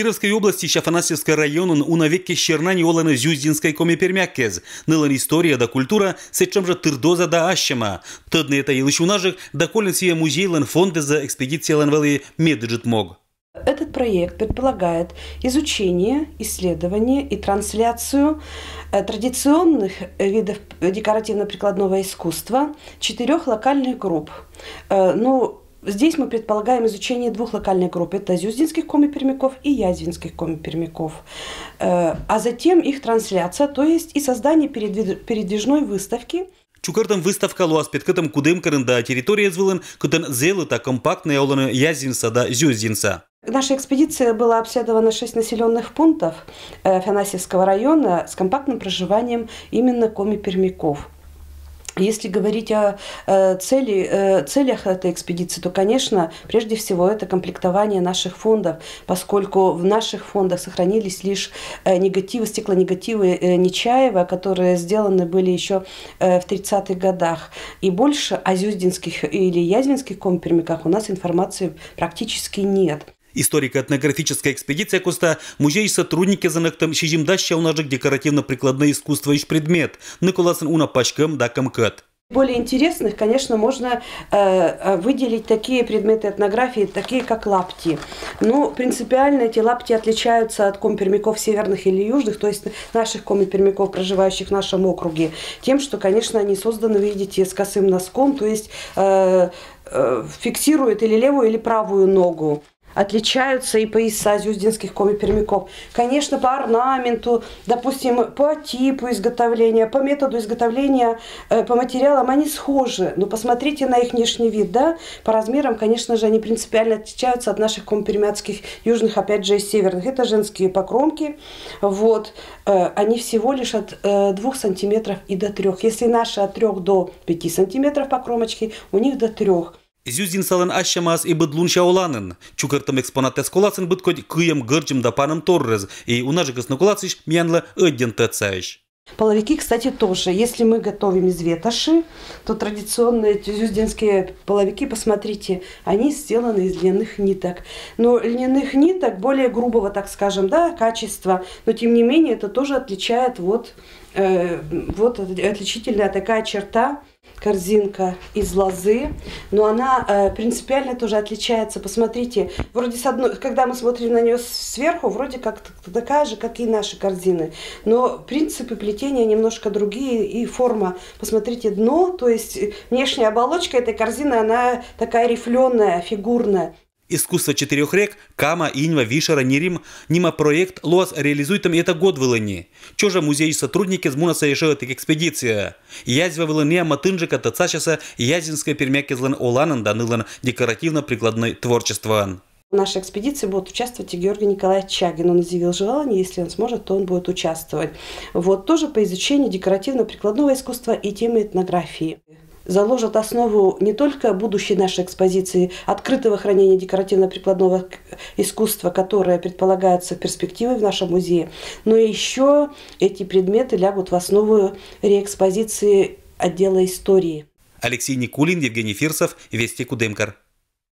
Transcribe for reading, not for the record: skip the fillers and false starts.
Кировской области Афанасьевский район унавеки Щернани оланы Зюздинской комипермяккез. Нылан история да культура сечем же тырдоза да ащема. Тыдны это елышунажик да колен сия музейлан фонды за экспедициялан вели меджит мог. Этот проект предполагает изучение, исследование и трансляцию традиционных видов декоративно-прикладного искусства 4 локальных групп. Здесь мы предполагаем изучение 2 локальных групп. Это зюздинских комипермяков и язвинских комипермяков. А затем их трансляция, то есть и создание передвижной выставки. Чукартам выставка луас петкатам кудымкарын да территория звылын, кудан зелыта компактная оланы язвинса да зюздинса. Наша экспедиция была обследована 6 населенных пунктов Афанасьевского района с компактным проживанием именно комипермяков. Если говорить о целях этой экспедиции, то, конечно, прежде всего это комплектование наших фондов, поскольку в наших фондах сохранились лишь стеклонегативы Нечаева, которые сделаны были еще в 30-х годах. И больше о зюздинских или язвинских комипермяках у нас информации практически нет. Историко-этнографическая экспедиция коста музей сотрудники занактам щижимдаща у нажик декоративно-прикладное искусство иш предмет, Николасын унапачкам да камкат. Более интересных, конечно, можно выделить такие предметы этнографии, такие как лапти. Но принципиально эти лапти отличаются от комипермяков северных или южных, то есть наших комипермяков, проживающих в нашем округе, тем, что, конечно, они созданы, видите, с косым носком, то есть фиксируют или левую, или правую ногу. Отличаются и пояса зюздинских комипермяков. Конечно, по орнаменту, допустим, по типу изготовления, по методу изготовления, по материалам они схожи. Но посмотрите на их внешний вид, да? По размерам, конечно же, они принципиально отличаются от наших комипермякских южных, опять же, и северных. Это женские покромки. Вот. Они всего лишь от 2 сантиметров и до 3. Если наши от 3 до 5 сантиметров покромочки, у них до 3. Зюздин салан ащамас и быдлун шауланын. Чукартам экспонаты сколасын быт хоть кыем гырджим да паном торрез. И у нажик снакулациш мянла один тацаиш. Половики, кстати, тоже. Если мы готовим из ветоши, то традиционные эти зюздинские половики, посмотрите, они сделаны из льняных ниток. Но льняных ниток более грубого, так скажем, да, качества. Но тем не менее это тоже отличает вот отличительная такая черта. Корзинка из лозы, но она принципиально тоже отличается. Посмотрите, вроде когда мы смотрим на нее сверху, вроде как такая же, как и наши корзины. Но принципы плетения немножко другие и форма. Посмотрите, дно, то есть внешняя оболочка этой корзины, она такая рифленая, фигурная. Искусство 4 рек, Кама, Иньва, Вишера, Нерим, нима проект луас реализует там это год вылани. Чожа музей сотрудники с мунаса решают экспедиция. Язва вылания матынжика тацашаса язинская пермяки злан оланан данылан декоративно-прикладное творчество. В нашей экспедиции будет участвовать и Георгий Николаевич Чагин. Он изъявил желание, если он сможет, то он будет участвовать. Вот тоже по изучению декоративно-прикладного искусства и темы этнографии. Заложат основу не только будущей нашей экспозиции открытого хранения декоративно-прикладного искусства, которое предполагается в перспективе в нашем музее, но еще эти предметы лягут в основу реэкспозиции отдела истории. Алексей Никулин, Евгений Фирсов, Вести Кудымкар.